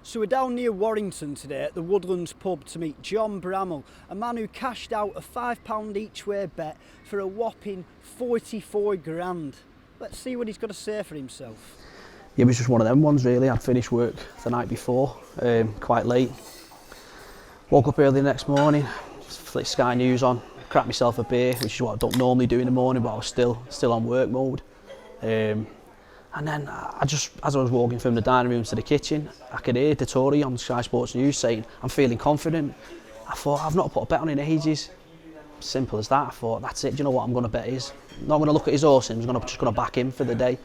So we're down near Warrington today at the Woodlands pub to meet John Bromwell, a man who cashed out a £5 each way bet for a whopping 44 grand. Let's see what he's got to say for himself. Yeah, it was just one of them ones really. I'd finished work the night before, quite late. Woke up early the next morning, flicked Sky News on, cracked myself a beer, which is what I don't normally do in the morning, but I was still on work mode. And then as I was walking from the dining room to the kitchen, I could hear Dettori on Sky Sports News saying, "I'm feeling confident." I thought, I've not put a bet on in ages. Simple as that. I thought, that's it. Do you know what I'm going to bet is? I'm not going to look at his horse, I'm just going to back him for the day.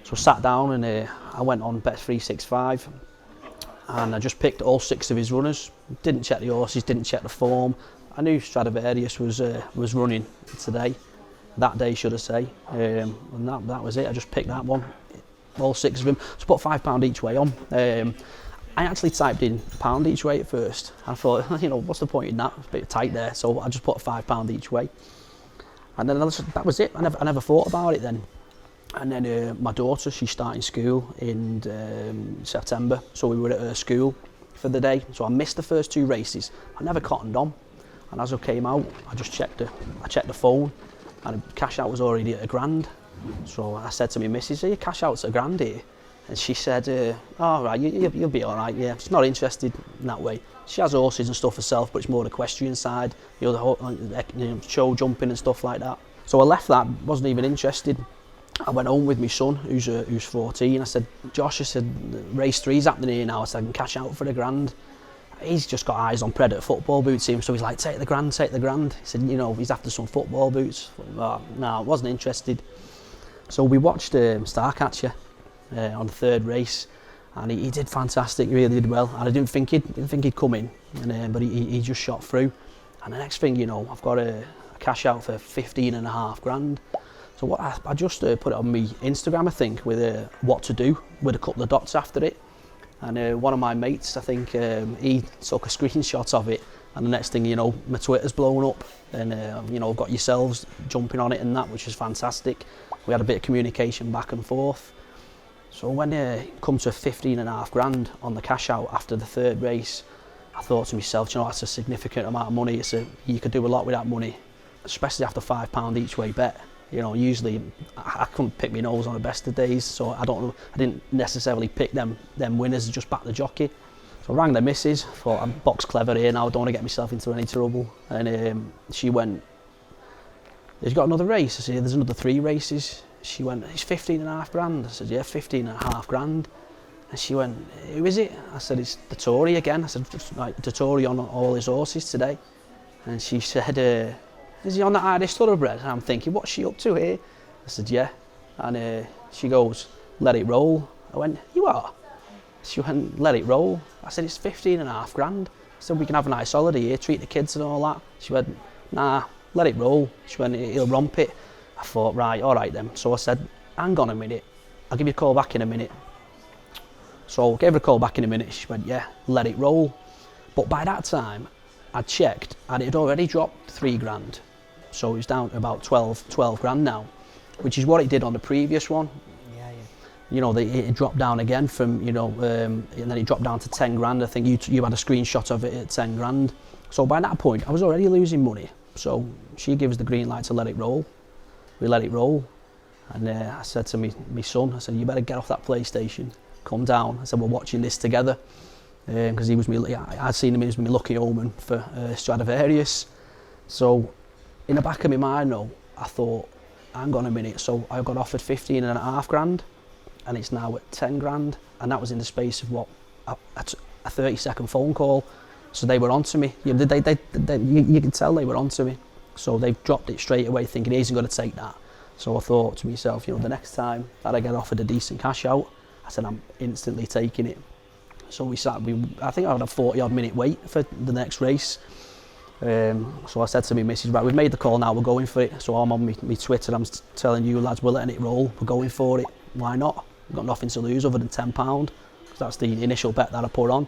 So I sat down and I went on Bet 365 and I just picked all 6 of his runners. Didn't check the horses, didn't check the form. I knew Stradivarius was running today. That day, should I say, and that was it. I just picked that one, all 6 of them. So put £5 each way on. I actually typed in £1 each way at first. I thought, what's the point in that? It's a bit tight there, so I just put £5 each way. And then that was it. I never thought about it then. And then my daughter, she's starting school in September, so we were at her school for the day. So I missed the first 2 races. I never cottoned on, and as I came out, I checked the phone. And the cash out was already at £1,000. So I said to my missus, "Your cash out's at £1,000 here." And she said, "All right, you'll be all right, yeah." She's not interested in that way. She has horses and stuff herself, but it's more the equestrian side, the show jumping and stuff like that. So I left that, wasn't even interested. I went home with my son, who's 14. I said, "Josh," I said, "race 3's happening here now. I said, I can cash out for £1,000. He's just got eyes on Predator football boots, so he's like, take the grand. He said, he's after some football boots. No, I wasn't interested. So we watched Starcatcher on the 3rd race, and he did fantastic, really did well. And I didn't think he'd come in, but he just shot through. And the next thing I've got a cash out for 15.5 grand. So what I just put it on my Instagram, I think, with what to do, with a couple of dots after it. And one of my mates, I think, he took a screenshot of it, and the next thing my Twitter's blown up, and I've got yourselves jumping on it and that, which is fantastic. We had a bit of communication back and forth. So when it come to 15.5 grand on the cash out after the 3rd race, I thought to myself, that's a significant amount of money. You could do a lot with that money, especially after £5 each way bet. Usually I couldn't pick my nose on the best of days, so I didn't necessarily pick them winners, just back the jockey. So I rang the missus, thought I'm box clever here now, I don't want to get myself into any trouble. And she went, "Have you got another race?" I said, "Yeah, there's another 3 races. She went, "It's 15.5 grand. I said, "Yeah, 15.5 grand. And she went, "Who is it?" I said, "It's Dettori again." I said, "Like Dettori on all his horses today." And she said, "Is he on that Irish thoroughbred?" And I'm thinking, what's she up to here? I said, "Yeah." And she goes, "Let it roll." I went, "You are?" She went, "Let it roll." I said, "It's 15.5 grand. I said, "We can have a nice holiday here, treat the kids and all that." She went, "Nah, let it roll." She went, "He'll romp it." I thought, right, all right then. So I said, "Hang on a minute, I'll give you a call back in a minute." So I gave her a call back in a minute. She went, "Yeah, let it roll." But by that time, I'd checked and it had already dropped 3 grand. So it was down to about 12 grand now, which is what it did on the previous one. Yeah. It dropped down again from, and then it dropped down to 10 grand. I think you had a screenshot of it at 10 grand. So by that point, I was already losing money. So she gives the green light to let it roll. We let it roll. And I said to my son, I said, "You better get off that PlayStation, come down." I said, "We're watching this together." Because I'd seen him as my lucky omen for Stradivarius. So in the back of my mind, I thought, hang on a minute. So I got offered 15.5 grand, and it's now at 10 grand, and that was in the space of a 30-second phone call. So they were onto me. You can tell they were onto me. So they've dropped it straight away, thinking he isn't going to take that. So I thought to myself, the next time that I get offered a decent cash out, I said, I'm instantly taking it. So I think I had a 40-odd minute wait for the next race. So I said to my missus, right, we've made the call now, we're going for it. So I'm on my Twitter, I'm telling you lads, we're letting it roll, we're going for it. Why not? We've got nothing to lose other than £10, because that's the initial bet that I put on.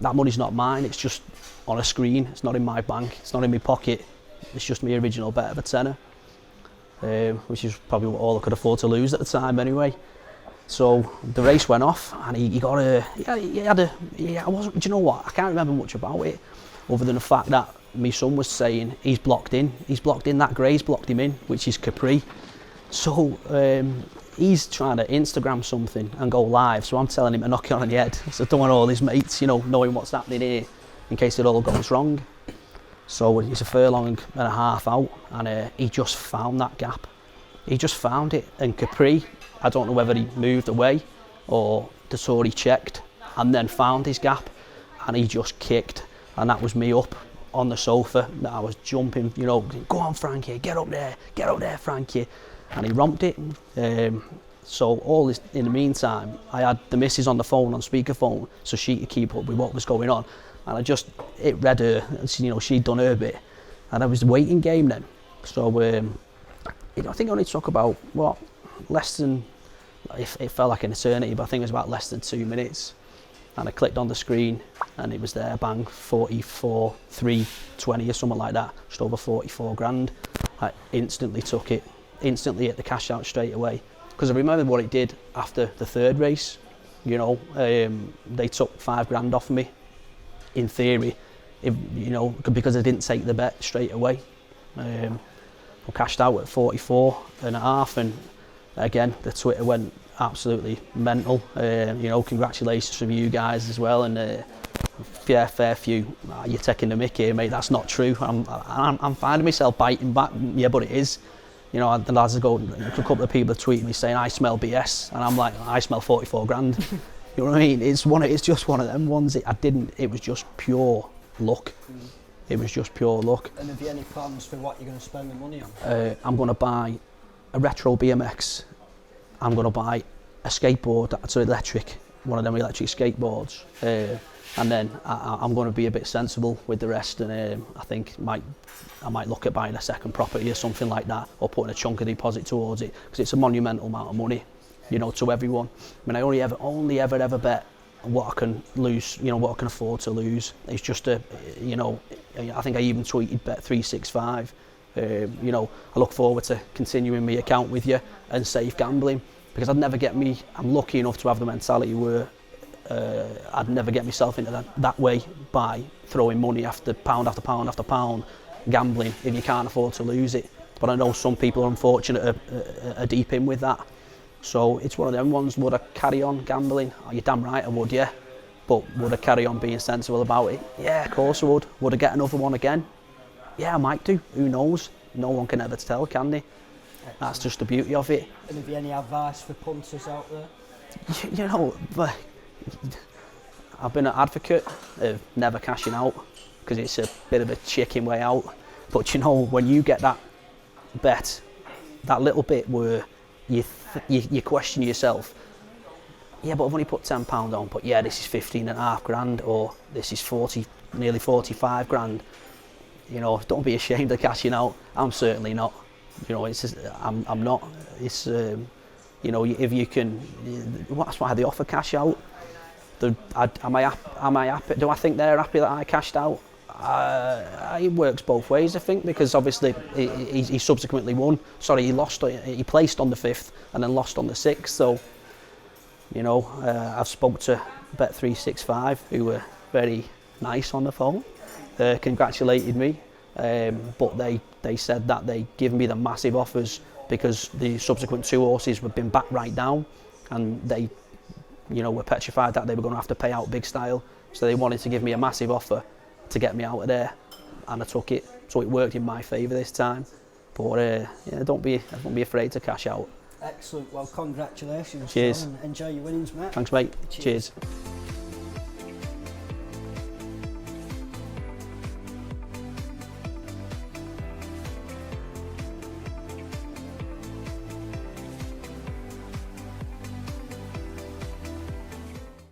That money's not mine, it's just on a screen, it's not in my bank, it's not in my pocket. It's just my original bet of a tenner, which is probably all I could afford to lose at the time anyway. So the race went off, and he got a, I wasn't, do you know what, I can't remember much about it, other than the fact that my son was saying he's blocked in, that grey's blocked him in, which is Capri. So he's trying to Instagram something and go live, so I'm telling him to knock it on the head, so I don't want all his mates, knowing what's happening here, in case it all goes wrong. So he's a furlong and a half out, and he just found that gap. He just found it, and Capri, I don't know whether he moved away or Dettori checked and then found his gap, and he just kicked, and that was me up on the sofa. I was jumping, go on Frankie, get up there Frankie, and he romped it. So all this, in the meantime, I had the missus on the phone, on speakerphone, so she could keep up with what was going on, and it read her, she'd done her bit, and I was the waiting game then. So I think I only took about, less than, it felt like an eternity, but I think it was about less than 2 minutes. And I clicked on the screen, and it was there, bang, 44,320 or something like that, just over 44 grand. I instantly took it, instantly hit the cash out straight away. Because I remember what it did after the third race. They took 5 grand off me, in theory, because I didn't take the bet straight away. I cashed out at 44 and a half, and again, the Twitter went absolutely mental. Congratulations from you guys as well, and fair few. You're taking the mick here, mate. That's not true. I'm finding myself biting back. Yeah, but it is. The lads a couple of people tweeting me saying I smell BS, and I'm like, I smell 44 grand. You know what I mean? It's just one of them ones. It was just pure luck. It was just pure luck. And have you any plans for what you're going to spend the money on? I'm going to buy a retro BMX. I'm going to buy a skateboard that's electric, one of them electric skateboards, and then I'm going to be a bit sensible with the rest, and I think I might look at buying a second property or something like that, or putting a chunk of deposit towards it, because it's a monumental amount of money, to everyone. I mean, I only ever bet what I can lose, what I can afford to lose. It's just I think I even tweeted bet 365. I look forward to continuing my account with you and safe gambling, because I'm lucky enough to have the mentality where I'd never get myself into that way by throwing money after pound after pound after pound gambling if you can't afford to lose it. But I know some people are unfortunate are deep in with that. So it's one of them ones. Would I carry on gambling? Oh, you're damn right I would, yeah. But would I carry on being sensible about it? Yeah, of course I would. Would I get another one again? Yeah, I might do. Who knows? No one can ever tell, can they? Excellent. That's just the beauty of it. And have you any advice for punters out there? I've been an advocate of never cashing out, because it's a bit of a chicken way out. But when you get that bet, that little bit where you question yourself, yeah, but I've only put £10 on, but yeah, this is 15.5 grand, or this is nearly 45 grand. Don't be ashamed of cashing out. I'm certainly not. It's just, I'm not. It's if you can, that's why they offer cash out. Am I happy? Do I think they're happy that I cashed out? It works both ways, I think, because obviously he subsequently won. Sorry, he placed on the 5th and then lost on the 6th. So, I've spoke to Bet 365, who were very nice on the phone, congratulated me, but they said that they give me the massive offers because the subsequent 2 horses have been back right down, and they, were petrified that they were going to have to pay out big style. So they wanted to give me a massive offer to get me out of there, and I took it. So it worked in my favour this time. But don't be afraid to cash out. Excellent. Well, congratulations. Cheers. John, and enjoy your winnings, mate. Thanks, mate. Cheers.